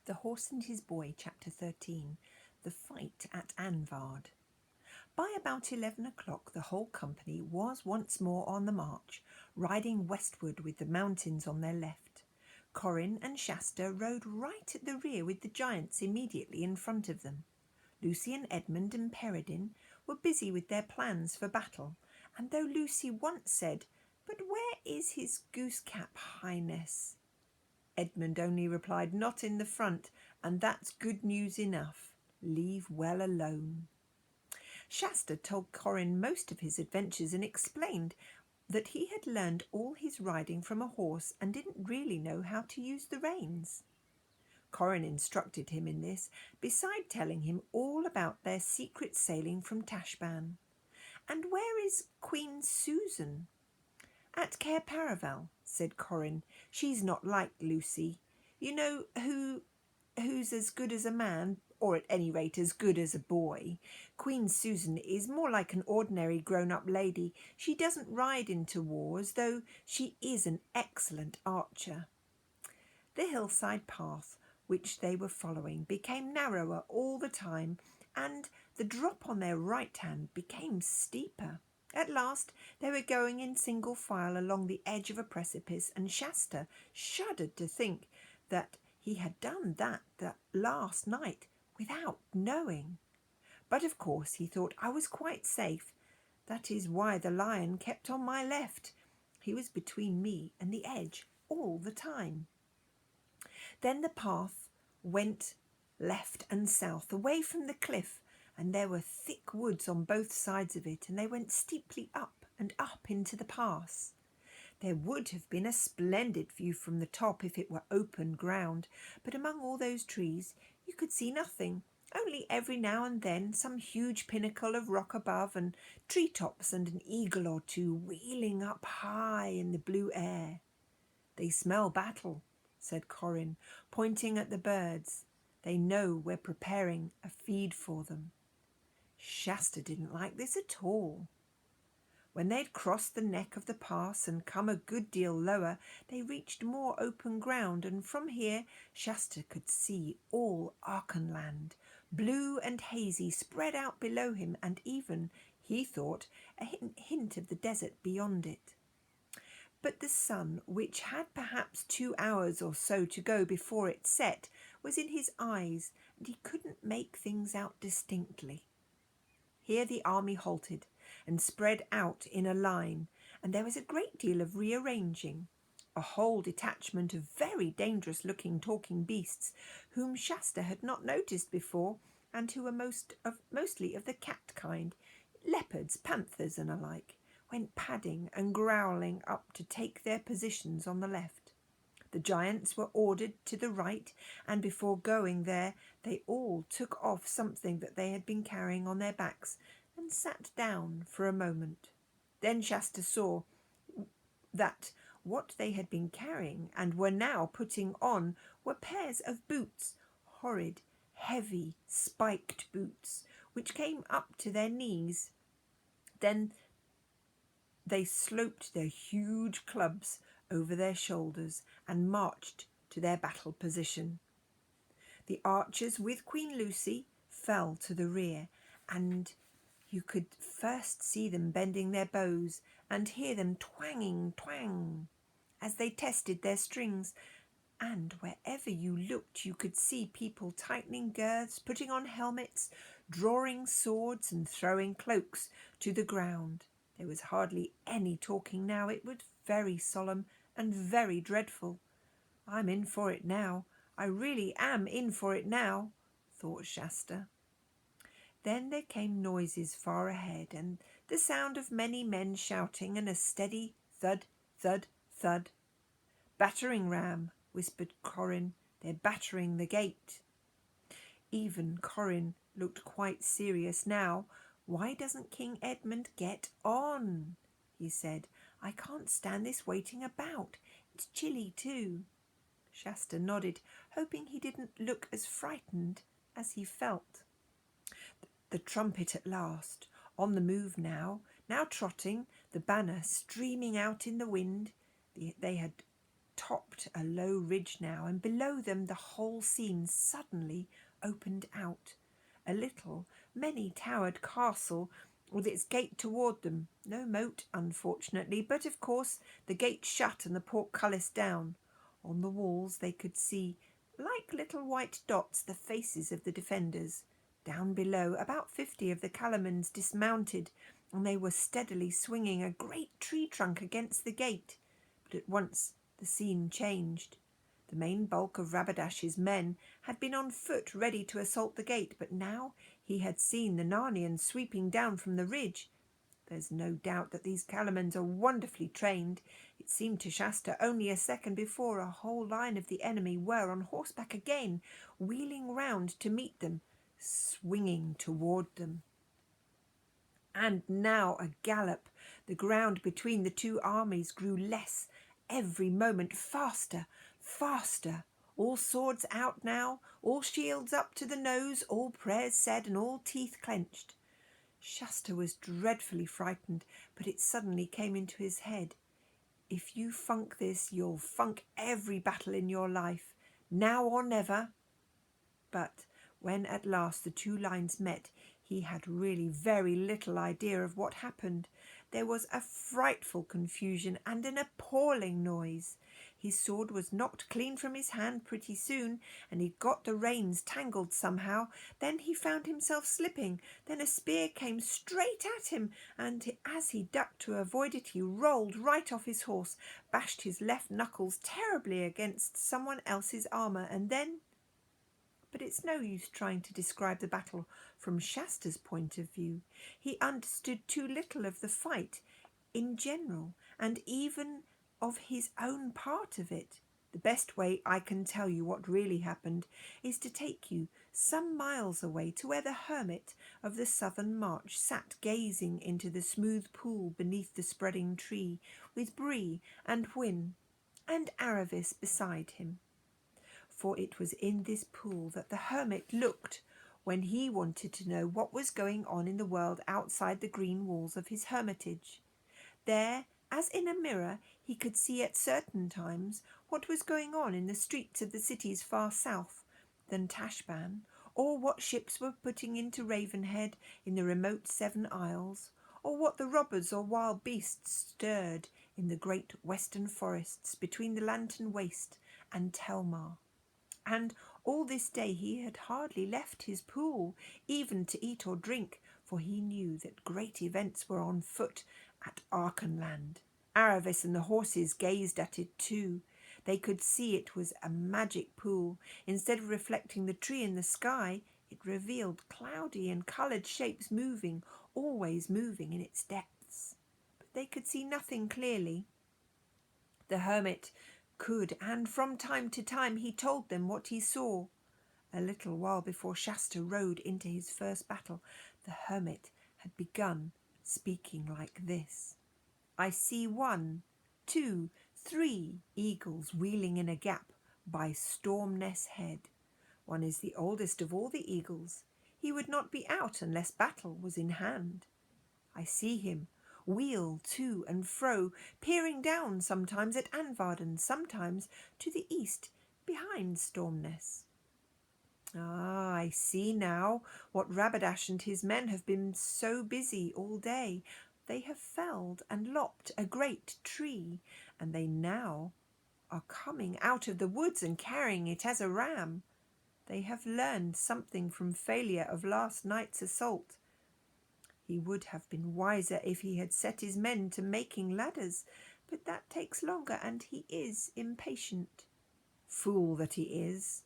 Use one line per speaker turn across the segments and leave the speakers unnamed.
The Horse and His Boy, Chapter 13, The Fight at Anvard. By about 11 o'clock the whole company was once more on the march, riding westward with the mountains on their left. Corin and Shasta rode right at the rear with the giants immediately in front of them. Lucy and Edmund and Peregrine were busy with their plans for battle, and though Lucy once said, "But where is his goose-cap, Highness?" Edmund only replied, "Not in the front, and that's good news enough. Leave well alone." Shasta told Corin most of his adventures and explained that he had learned all his riding from a horse and didn't really know how to use the reins. Corin instructed him in this, beside telling him all about their secret sailing from Tashban. "And where is Queen Susan?" "At Cair Paravel," said Corin. "She's not like Lucy. You know who's as good as a man, or at any rate as good as a boy. Queen Susan is more like an ordinary grown-up lady. She doesn't ride into wars, though she is an excellent archer." The hillside path which they were following became narrower all the time, and the drop on their right hand became steeper. At last they were going in single file along the edge of a precipice, and Shasta shuddered to think that he had done that last night without knowing. But of course, he thought, I was quite safe. That is why the lion kept on my left. He was between me and the edge all the time. Then the path went left and south, away from the cliff, and there were thick woods on both sides of it, and they went steeply up and up into the pass. There would have been a splendid view from the top if it were open ground, but among all those trees you could see nothing, only every now and then some huge pinnacle of rock above, and tree-tops and an eagle or two wheeling up high in the blue air. "They smell battle," said Corin, pointing at the birds. "They know we're preparing a feed for them." Shasta didn't like this at all. When they'd crossed the neck of the pass and come a good deal lower, they reached more open ground, and from here Shasta could see all Archenland, blue and hazy, spread out below him, and even, he thought, a hint of the desert beyond it. But the sun, which had perhaps 2 hours or so to go before it set, was in his eyes, and he couldn't make things out distinctly. Here the army halted and spread out in a line, and there was a great deal of rearranging. A whole detachment of very dangerous-looking talking beasts, whom Shasta had not noticed before, and who were mostly of the cat kind, leopards, panthers, and alike, went padding and growling up to take their positions on the left. The giants were ordered to the right, and before going there they all took off something that they had been carrying on their backs and sat down for a moment. Then Shasta saw that what they had been carrying and were now putting on were pairs of boots, horrid, heavy, spiked boots, which came up to their knees. Then they sloped their huge clubs over their shoulders and marched to their battle position. The archers with Queen Lucy fell to the rear, and you could first see them bending their bows and hear them twanging twang as they tested their strings, and wherever you looked you could see people tightening girths, putting on helmets, drawing swords and throwing cloaks to the ground. There was hardly any talking now. It was very solemn and very dreadful. "I'm in for it now. I really am in for it now," thought Shasta. Then there came noises far ahead, and the sound of many men shouting, and a steady thud, thud, thud. "Battering ram," whispered Corin. "They're battering the gate." Even Corin looked quite serious now. "Why doesn't King Edmund get on?" he said. "I can't stand this waiting about. It's chilly too." Shasta nodded, hoping he didn't look as frightened as he felt. The trumpet at last, on the move now trotting, the banner streaming out in the wind. They had topped a low ridge now, and below them the whole scene suddenly opened out. A little, many-towered castle with its gate toward them. No moat, unfortunately, but of course the gate shut and the portcullis down. On the walls they could see, like little white dots, the faces of the defenders. Down below, about 50 of the Calamans dismounted, and they were steadily swinging a great tree trunk against the gate. But at once the scene changed. The main bulk of Rabadash's men had been on foot ready to assault the gate, but now he had seen the Narnians sweeping down from the ridge. There's no doubt that these Calamans are wonderfully trained. It seemed to Shasta only a second before a whole line of the enemy were on horseback again, wheeling round to meet them, swinging toward them. And now a gallop. The ground between the two armies grew less, every moment faster, faster. All swords out now, all shields up to the nose, all prayers said and all teeth clenched. Shasta was dreadfully frightened, but it suddenly came into his head. If you funk this, you'll funk every battle in your life, now or never. But when at last the two lines met, he had really very little idea of what happened. There was a frightful confusion and an appalling noise. His sword was knocked clean from his hand pretty soon, and he'd got the reins tangled somehow. Then he found himself slipping. Then a spear came straight at him, and as he ducked to avoid it, he rolled right off his horse, bashed his left knuckles terribly against someone else's armour, and then... But it's no use trying to describe the battle from Shasta's point of view. He understood too little of the fight in general, and even of his own part of it. The best way I can tell you what really happened is to take you some miles away to where the hermit of the Southern March sat gazing into the smooth pool beneath the spreading tree, with Bree and Wynne and Aravis beside him. For it was in this pool that the hermit looked when he wanted to know what was going on in the world outside the green walls of his hermitage. There, as in a mirror, he could see at certain times what was going on in the streets of the cities far south than Tashban, or what ships were putting into Ravenhead in the remote Seven Isles, or what the robbers or wild beasts stirred in the great western forests between the Lantern Waste and Telmar. And all this day he had hardly left his pool, even to eat or drink, for he knew that great events were on foot at Archenland. Aravis and the horses gazed at it too. They could see it was a magic pool. Instead of reflecting the tree in the sky, it revealed cloudy and coloured shapes moving, always moving in its depths. But they could see nothing clearly. The hermit could, and from time to time he told them what he saw. A little while before Shasta rode into his first battle, the hermit had begun speaking like this. I see 1, 2, 3 eagles wheeling in a gap by Stormness Head. One is the oldest of all the eagles. He would not be out unless battle was in hand. I see him wheel to and fro, peering down sometimes at Anvard and sometimes to the east behind Stormness. Ah, I see now what Rabadash and his men have been so busy all day. They have felled and lopped a great tree, and they now are coming out of the woods and carrying it as a ram. They have learned something from failure of last night's assault. He would have been wiser if he had set his men to making ladders, but that takes longer, and he is impatient. Fool that he is!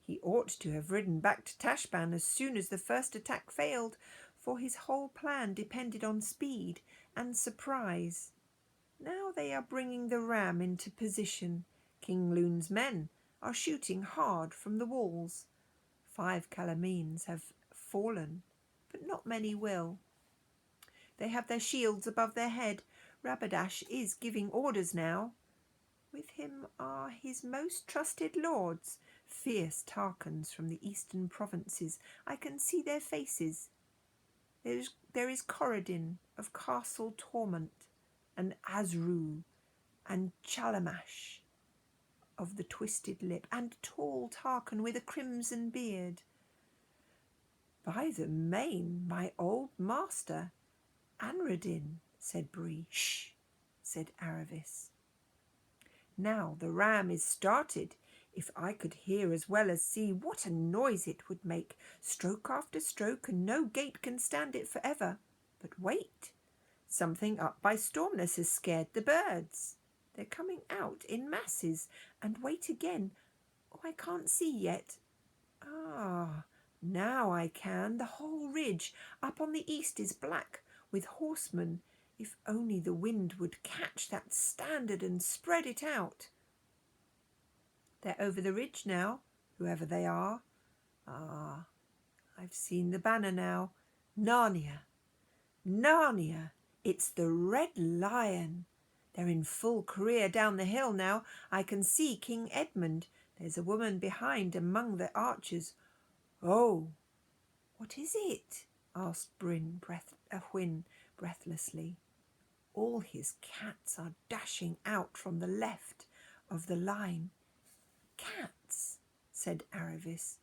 He ought to have ridden back to Tashban as soon as the first attack failed, for his whole plan depended on speed and surprise. Now they are bringing the ram into position. King Loon's men are shooting hard from the walls. 5 Calamines have fallen, but not many will. They have their shields above their head. Rabadash is giving orders now. With him are his most trusted lords, fierce Tarkans from the eastern provinces. I can see their faces. There is Corridin of Castle Torment, and Azru, and Chalamash. of the twisted lip, and tall Tarkan with a crimson beard. By the main, my old master, Anradin, said Bree. Shh, said Aravis. Now the ram is started. If I could hear as well as see, what a noise it would make, stroke after stroke, and no gate can stand it for ever. But wait, something up by Stormness has scared the birds. They're coming out in masses, and wait again. Oh, I can't see yet. Ah, now I can. The whole ridge up on the east is black with horsemen. If only the wind would catch that standard and spread it out. They're over the ridge now, whoever they are. Ah, I've seen the banner now. Narnia. Narnia. It's the Red Lion. They're in full career down the hill now. I can see King Edmund. There's a woman behind among the archers. Oh, what is it? Asked Hwyn breathlessly. All his cats are dashing out from the left of the line. Cats, said Aravis.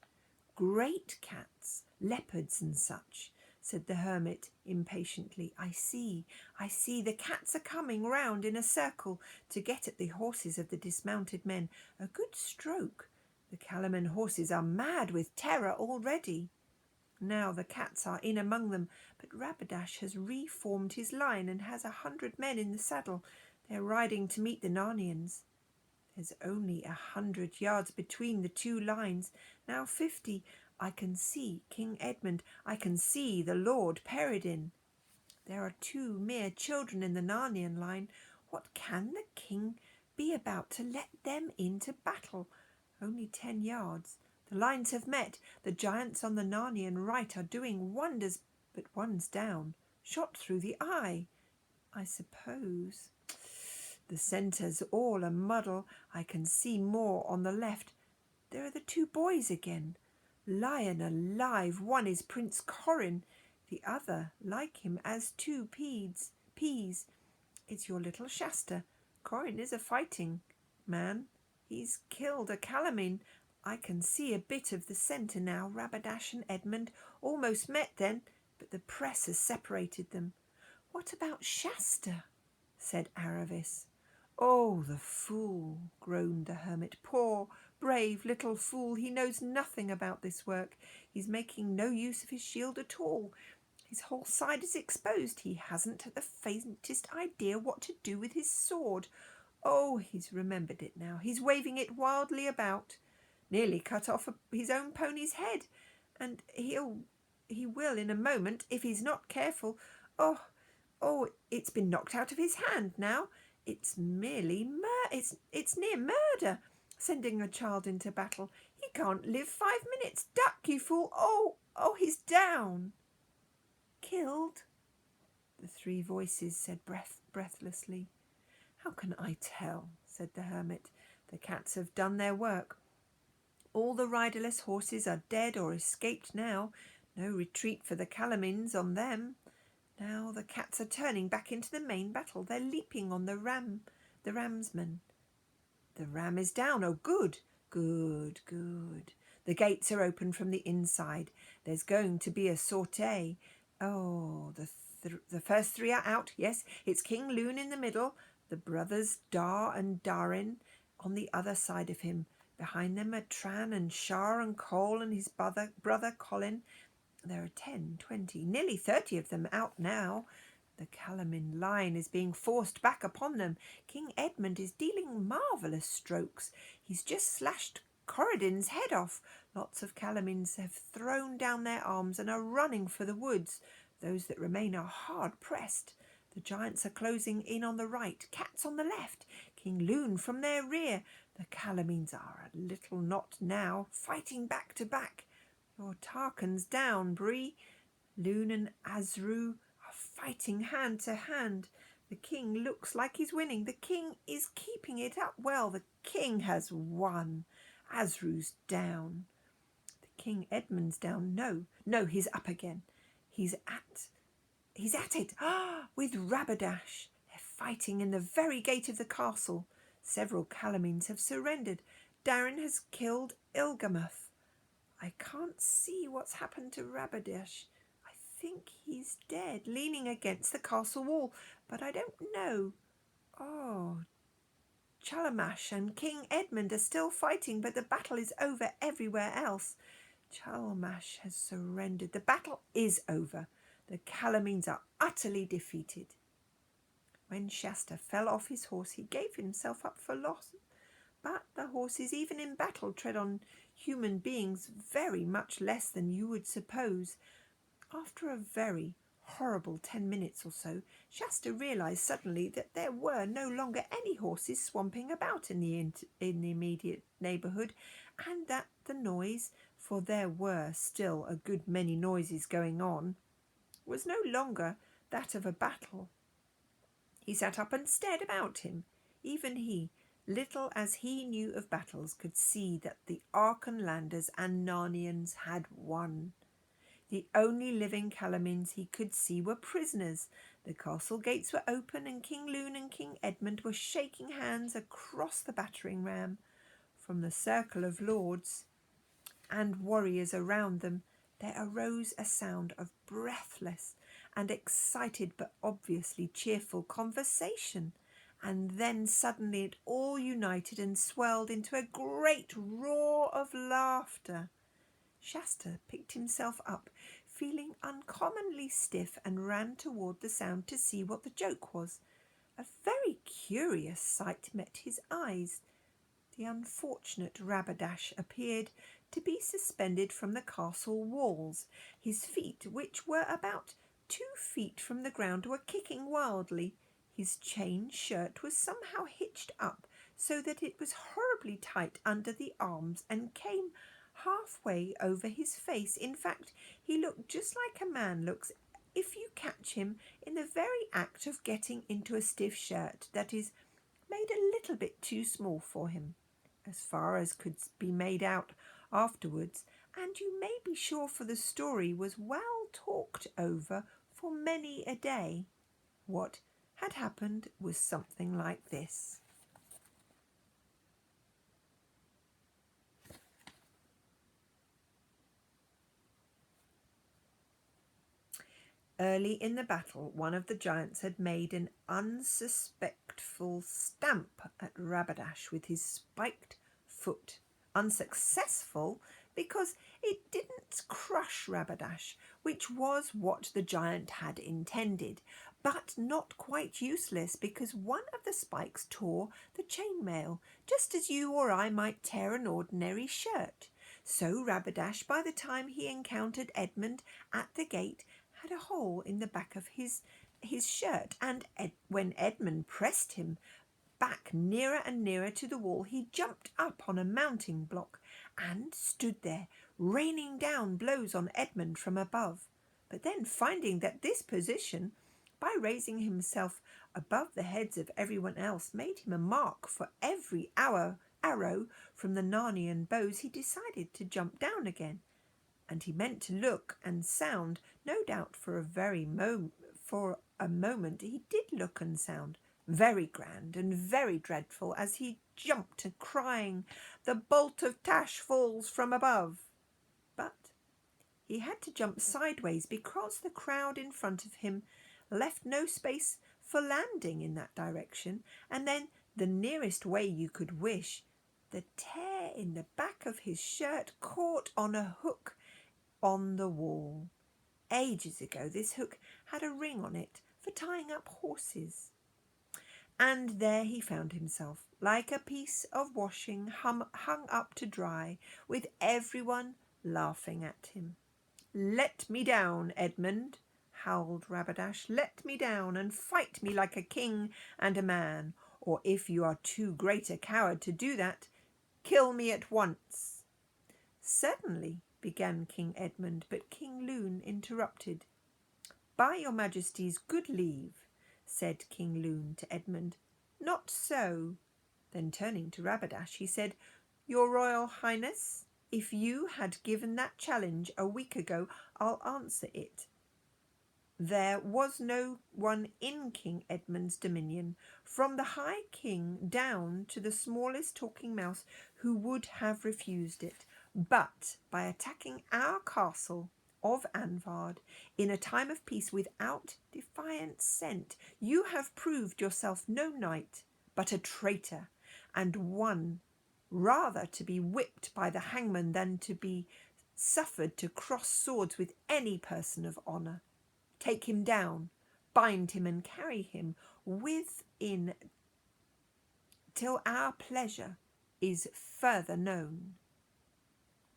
Great cats, leopards and such, said the hermit impatiently. I see. The cats are coming round in a circle to get at the horses of the dismounted men. A good stroke. The Calaman horses are mad with terror already. Now the cats are in among them, but Rabadash has reformed his line and has 100 men in the saddle. They're riding to meet the Narnians. There's only 100 yards between the two lines, now 50. I can see King Edmund. I can see the Lord Peridin. There are 2 mere children in the Narnian line. What can the king be about to let them into battle? Only 10 yards. The lines have met. The giants on the Narnian right are doing wonders, but one's down, shot through the eye. I suppose the centre's all a muddle. I can see more on the left. There are the 2 boys again. Lion alive, one is Prince Corin, the other like him as 2 peas. It's your little Shasta. Corin is a fighting man. He's killed a Calamine. I can see a bit of the centre now. Rabadash and Edmund almost met then, but the press has separated them. What about Shasta? Said Aravis. Oh, the fool, groaned the hermit. Poor, brave little fool. He knows nothing about this work. He's making no use of his shield at all. His whole side is exposed. He hasn't the faintest idea what to do with his sword. Oh, he's remembered it now. He's waving it wildly about. Nearly cut off his own pony's head. And he will in a moment, if he's not careful. Oh, it's been knocked out of his hand now. It's merely it's near murder, sending a child into battle. He can't live 5 minutes. Duck, you fool. Oh, he's down. Killed? The 3 voices said breathlessly. How can I tell? Said the hermit. The cats have done their work. All the riderless horses are dead or escaped now. No retreat for the Calamines on them. Now the cats are turning back into the main battle. They're leaping on the ramsmen. The ram is down. Oh, good. The gates are open from the inside. There's going to be a sortie. Oh, the first 3 are out. Yes, it's King Lune in the middle. The brothers Dar and Darin on the other side of him. Behind them are Tran and Shar and Cole and his brother Colin. There are 10, 20, nearly 30 of them out now. The Calamin line is being forced back upon them. King Edmund is dealing marvellous strokes. He's just slashed Corridin's head off. Lots of Calamins have thrown down their arms and are running for the woods. Those that remain are hard pressed. The giants are closing in on the right, cats on the left, King Lune from their rear. The Calamines are a little knot now, fighting back to back. Your Tarkan's down, Bree. Lune and Azru are fighting hand to hand. The king looks like he's winning. The king is keeping it up well. The king has won. Azru's down. The King Edmund's down. No, he's up again. He's at it. With Rabadash. They're fighting in the very gate of the castle. Several Calamines have surrendered. Darren has killed Ilgamoth. I can't see what's happened to Rabadash. I think he's dead, leaning against the castle wall, but I don't know. Oh, Chalamash and King Edmund are still fighting, but the battle is over everywhere else. Chalamash has surrendered. The battle is over. The Calamines are utterly defeated. When Shasta fell off his horse, he gave himself up for lost. But the horses, even in battle, tread on human beings very much less than you would suppose. After a very horrible 10 minutes or so, Shasta realised suddenly that there were no longer any horses swamping about in the immediate neighbourhood, and that the noise, for there were still a good many noises going on, was no longer that of a battle. He sat up and stared about him. Even he, little as he knew of battles, could see that the Archenlanders and Narnians had won. The only living Calamines he could see were prisoners. The castle gates were open, and King Lune and King Edmund were shaking hands across the battering ram. From the circle of lords and warriors around them, there arose a sound of breathless and excited but obviously cheerful conversation, and then suddenly it all united and swelled into a great roar of laughter. Shasta picked himself up, feeling uncommonly stiff, and ran toward the sound to see what the joke was. A very curious sight met his eyes. The unfortunate Rabadash appeared to be suspended from the castle walls. His feet, which were about 2 feet from the ground, were kicking wildly. His chain shirt was somehow hitched up so that it was horribly tight under the arms and came halfway over his face. In fact, he looked just like a man looks if you catch him in the very act of getting into a stiff shirt that is made a little bit too small for him, as far as could be made out afterwards, and you may be sure, for the story was well talked over for many a day. What had happened was something like this. Early in the battle, one of the giants had made an unsuspectful stamp at Rabadash with his spiked foot. Unsuccessful because it didn't crush Rabadash, which was what the giant had intended, but not quite useless because one of the spikes tore the chainmail, just as you or I might tear an ordinary shirt. So Rabadash, by the time he encountered Edmund at the gate, had a hole in the back of his shirt, and when Edmund pressed him back nearer and nearer to the wall, he jumped up on a mounting block and stood there, raining down blows on Edmund from above. But then, finding that this position, by raising himself above the heads of everyone else, made him a mark for every arrow from the Narnian bows, he decided to jump down again. And he meant to look and sound. No doubt for a moment he did look and sound very grand and very dreadful as he jumped, crying, "The bolt of Tash falls from above." But he had to jump sideways because the crowd in front of him left no space for landing in that direction, and then the nearest way you could wish, the tear in the back of his shirt caught on a hook on the wall. Ages ago this hook had a ring on it for tying up horses. And there he found himself, like a piece of washing hung up to dry, with everyone laughing at him. "Let me down, Edmund," howled Rabadash. "Let me down and fight me like a king and a man, or if you are too great a coward to do that, kill me at once." "Certainly," began King Edmund, but King Lune interrupted. "By your Majesty's good leave," said King Lune to Edmund. "Not so." Then turning to Rabadash, he said, "Your Royal Highness, if you had given that challenge a week ago, I'll answer it." There was no one in King Edmund's dominion, from the High King down to the smallest talking mouse, who would have refused it. But by attacking our castle of Anvard in a time of peace without defiance sent, you have proved yourself no knight, but a traitor, and one rather to be whipped by the hangman than to be suffered to cross swords with any person of honour. Take him down, bind him, and carry him within till our pleasure is further known.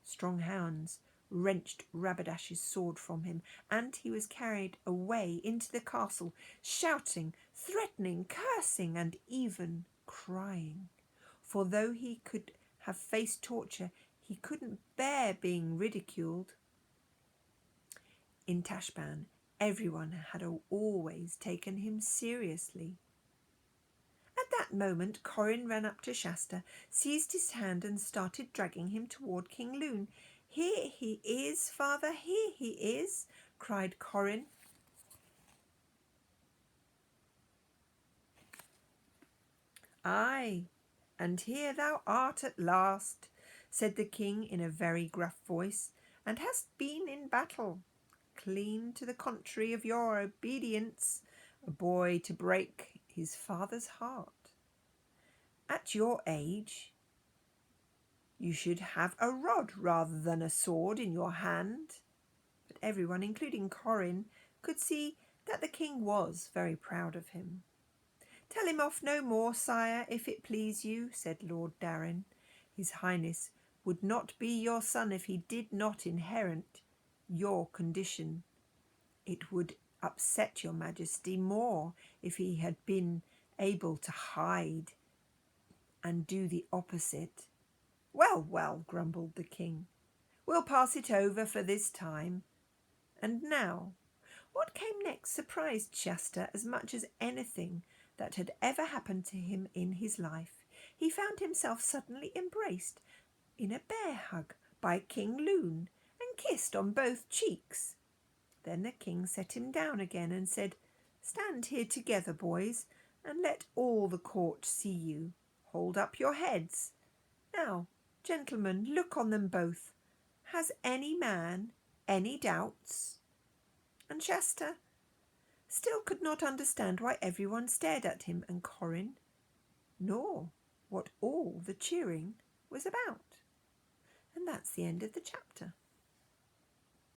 Strong hands wrenched Rabadash's sword from him, and he was carried away into the castle, shouting, threatening, cursing, and even crying. For though he could have faced torture, he couldn't bear being ridiculed. In Tashbaan, everyone had always taken him seriously. At that moment, Corin ran up to Shasta, seized his hand, and started dragging him toward King Loon. "Here he is, father, here he is," cried Corin. "Aye, and here thou art at last," said the king in a very gruff voice, "and hast been in battle. Clean to the contrary of your obedience, a boy to break his father's heart. At your age, you should have a rod rather than a sword in your hand." But everyone, including Corin, could see that the king was very proud of him. "Tell him off no more, sire, if it please you," said Lord Darren. "His Highness would not be your son if he did not inherit your condition. It would upset your Majesty more if he had been able to hide and do the opposite." "Well, well," grumbled the king, "we'll pass it over for this time." And now, what came next surprised Shasta as much as anything that had ever happened to him in his life. He found himself suddenly embraced in a bear hug by King Loon and kissed on both cheeks. Then the king set him down again and said, "Stand here together, boys, and let all the court see you. Hold up your heads. Now, gentlemen, look on them both. Has any man any doubts?" And Shasta still could not understand why everyone stared at him and Corin, nor what all the cheering was about. And that's the end of the chapter.